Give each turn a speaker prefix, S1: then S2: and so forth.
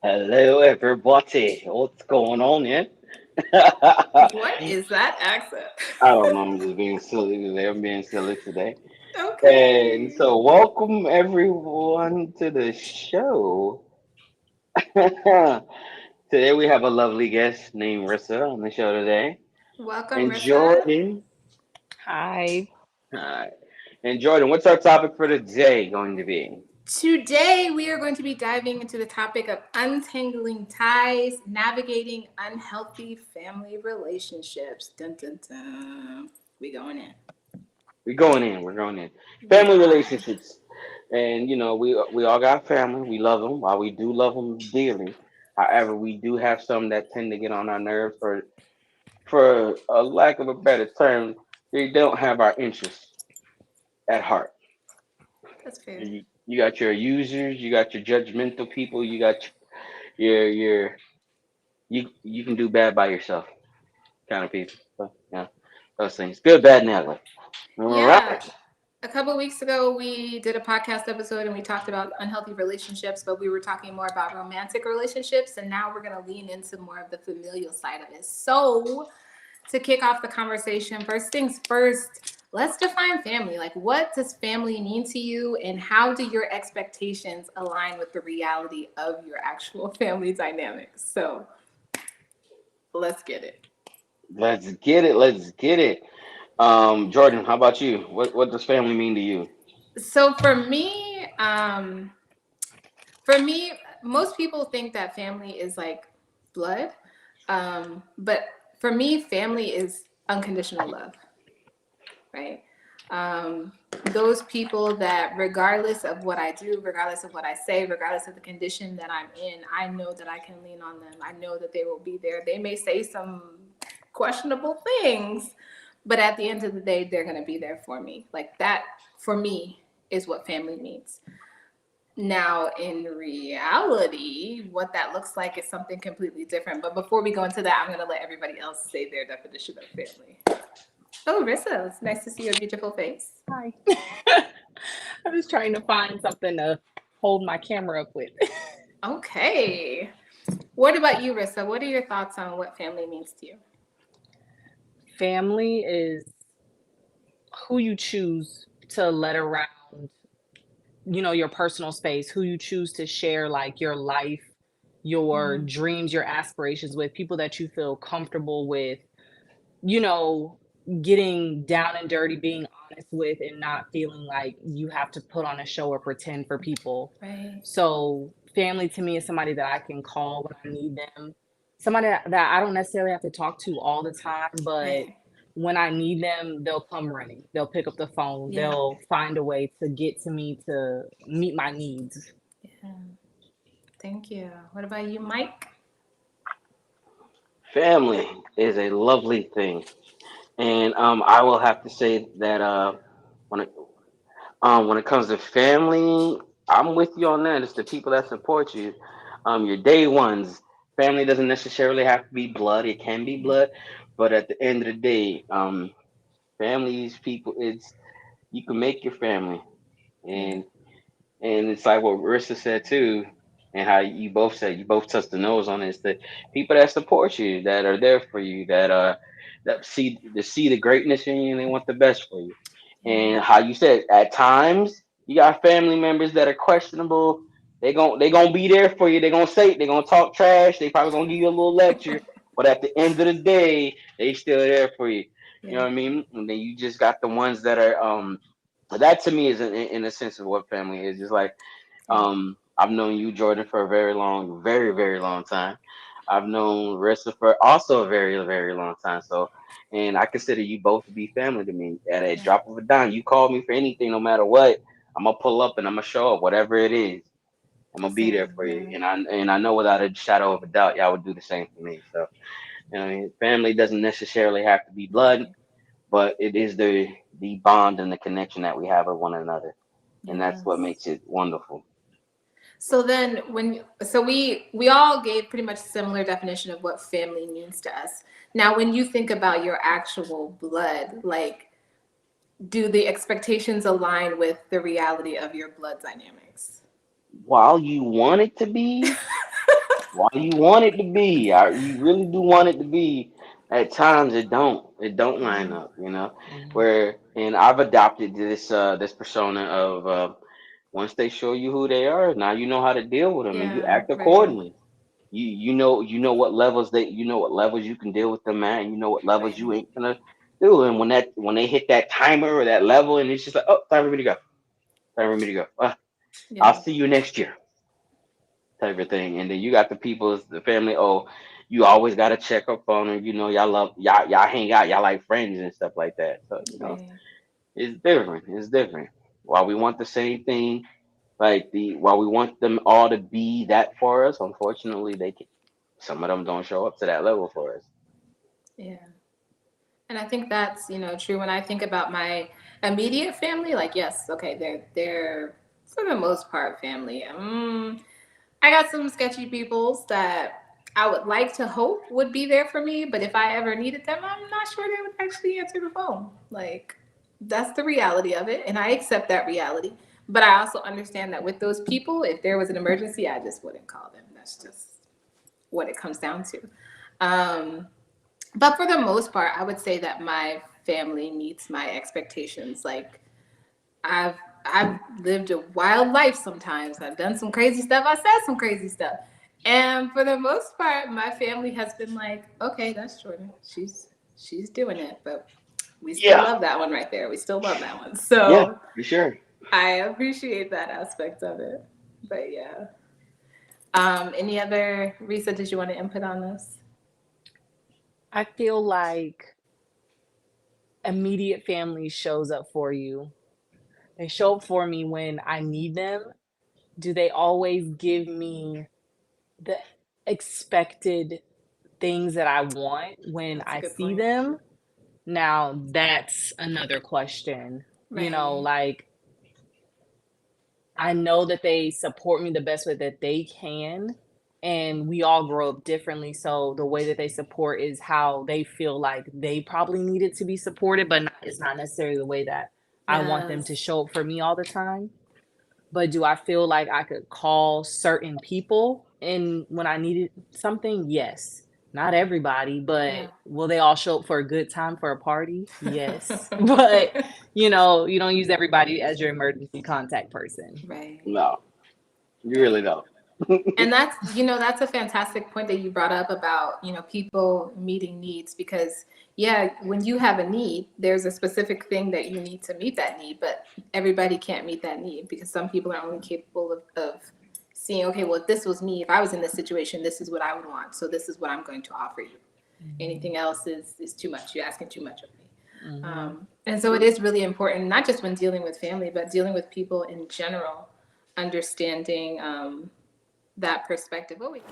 S1: Hello, everybody. What's going on, yeah? I
S2: What is that accent?
S1: don't know. I'm just being silly today. I'm being silly today. And
S2: Okay.
S1: so, welcome everyone to the show. Today, we have a lovely guest named Rissa on the show today.
S2: Welcome,
S1: And
S2: Rissa.
S1: Jordan.
S3: Hi.
S1: Hi. And Jordan, what's our topic for today going to be?
S2: Today, we are going to be diving into the topic of untangling ties, navigating unhealthy family relationships. Dun dun dun. We going in.
S1: We're going in. We're going in.
S2: We
S1: Family
S2: are.
S1: relationships. And we all got family. We love them. While we do love them dearly, however, we do have some that tend to get on our nerves. For a lack of a better term, they don't have our interests at heart.
S2: That's fair.
S1: You got your users. You got your judgmental people. You got your you can do bad by yourself kind of people. So, yeah, those things. Good, bad, and ugly. All
S2: Yeah.
S1: right.
S2: A couple weeks ago, we did a podcast episode and we talked about unhealthy relationships, but we were talking more about romantic relationships. And now we're going to lean into more of the familial side of it. So, to kick off the conversation, first things first, let's define family. Like, what does family mean to you, and how do your expectations align with the reality of your actual family dynamics? So, let's get it.
S1: Let's get it. Let's get it. Jordan, how about you? What does family mean to you?
S2: So, for me, most people think that family is like blood, but for me, family is unconditional love, right? Those people that, regardless of what I do, regardless of what I say, regardless of the condition that I'm in, I know that I can lean on them. I know that they will be there. They may say some questionable things, but at the end of the day, they're going to be there for me. Like that, for me, is what family means. Now, in reality, what that looks like is something completely different. But before we go into that, I'm going to let everybody else say their definition of family. Oh, Rissa, it's nice to see your beautiful face.
S3: Hi. I'm just trying to find something to hold my camera up with.
S2: Okay. What about you, Rissa? What are your thoughts on what family means to you?
S3: Family is who you choose to let around, your personal space, who you choose to share like your life, your
S2: Mm,
S3: dreams, your aspirations with, people that you feel comfortable with, you know, getting down and dirty, being honest with, and not feeling like you have to put on a show or pretend for people.
S2: right,
S3: So, family to me is somebody that I can call when I need them, somebody that I don't necessarily have to talk to all the time, but
S2: right.
S3: when I need them, they'll come running. They'll pick up the phone.
S2: Yeah,
S3: They'll find a way to get to me to meet my needs.
S2: yeah. Thank you. What about you, Mike?
S1: Family is a lovely thing, and I will have to say that when it when it comes to family, I'm with you on that. It's the people that support you. Your day ones. Family doesn't necessarily have to be blood. It can be blood, but at the end of the day, families, people, it's you can make your family,
S2: Yeah,
S1: and it's like what Rissa said too, and how you both said, you both touched the nose on it. It's the people that support you, that are there for you, that see the greatness in you, and they want the best for you.
S2: yeah,
S1: And how you said, at times you got family members that are questionable. They gonna be there for you. They gonna talk trash. They probably gonna give you a little lecture, but at the end of the day, they still there for you. You know
S2: yeah,
S1: what I mean? And then you just got the ones that are that to me is in a sense of what family is. Just like
S2: yeah.
S1: I've known you, Jordan, for a very long, very, very long time. I've known Rissa for also a very, very long time. So, and I consider you both to be family to me. At a
S2: Yeah.
S1: drop of a dime, you call me for anything, no matter what. I'm gonna pull up and I'm gonna show up, whatever it is. I'm gonna be there
S2: Same
S1: for you,
S2: here.
S1: and I know without a shadow of a doubt, y'all would do the same for me. So, I mean, family doesn't necessarily have to be blood,
S2: Right.
S1: but it is the bond and the connection that we have with one another, and that's what
S2: Yes.
S1: makes it wonderful.
S2: So then we all gave pretty much similar definition of what family means to us. Now when you think about your actual blood, like do the expectations align with the reality of your blood dynamics?
S1: While you want it to be, why you want it to be. You really do want it to be. At times it don't. It don't line
S2: Yeah.
S1: up. You know,
S3: Mhm.
S1: where and I've adopted this persona of once they show you who they are, now you know how to deal with them and you
S2: Yeah.
S1: act
S2: Right.
S1: accordingly. You know what levels you can deal with them at, and you know what levels you
S2: Right.
S1: ain't gonna do. And when they hit that timer or that level, and it's just like, oh, time for me to go. Time for me to go. I'll
S2: Yeah.
S1: see you next year, type of thing. And then you got the family. Oh, you always got to check up on them. You know, y'all hang out, y'all like friends and stuff like that. So
S2: Right.
S1: it's different. It's different. While we want the same thing, while we want them all to be that for us, unfortunately, some of them don't show up to that level for us.
S2: Yeah. And I think that's, true when I think about my immediate family. Like, yes, okay, they're for the most part family. I got some sketchy peoples that I would like to hope would be there for me, but if I ever needed them, I'm not sure they would actually answer the phone. Like, that's the reality of it, and I accept that reality. But I also understand that with those people, if there was an emergency, I just wouldn't call them. That's just what it comes down to. Um, but for the most part, I would say that my family meets my expectations. Like, I've I've lived a wild life sometimes. I've done some crazy stuff. I said some crazy stuff. And for the most part, my family has been like, okay, that's Jordan. She's doing it, but we still
S1: Yeah,
S2: love that one right there. We still love that one.
S1: yeah,
S2: So
S1: for sure.
S2: I appreciate that aspect of it. But yeah. Any other Risa, did you want to input on this?
S3: I feel like immediate family shows up for you. They show up for me when I need them. Do they always give me the expected things that I want when
S2: That's a
S3: I
S2: good
S3: see
S2: point.
S3: them? Now, that's another question.
S2: Right.
S3: Like, I know that they support me the best way that they can, and we all grow up differently, so the way that they support is how they feel like they probably needed to be supported, but it's not necessarily the way that I want them to
S2: Yes.
S3: show up for me all the time. But do I feel like I could call certain people and when I needed something? Yes. Not everybody, but
S2: Yeah.
S3: will they all show up for a good time for a party? Yes. But, you don't use everybody as your emergency contact person.
S2: Right.
S1: No, you really don't.
S2: And that's a fantastic point that you brought up about, people meeting needs because yeah, when you have a need, there's a specific thing that you need to meet that need, but everybody can't meet that need because some people are only capable of seeing, okay, well, if this was me, if I was in this situation, this is what I would want. So this is what I'm going to offer you.
S3: Mhm.
S2: Anything else is too much. You're asking too much of me.
S3: Mhm.
S2: And so it is really important, not just when dealing with family, but dealing with people in general, understanding that perspective. Oh, wait.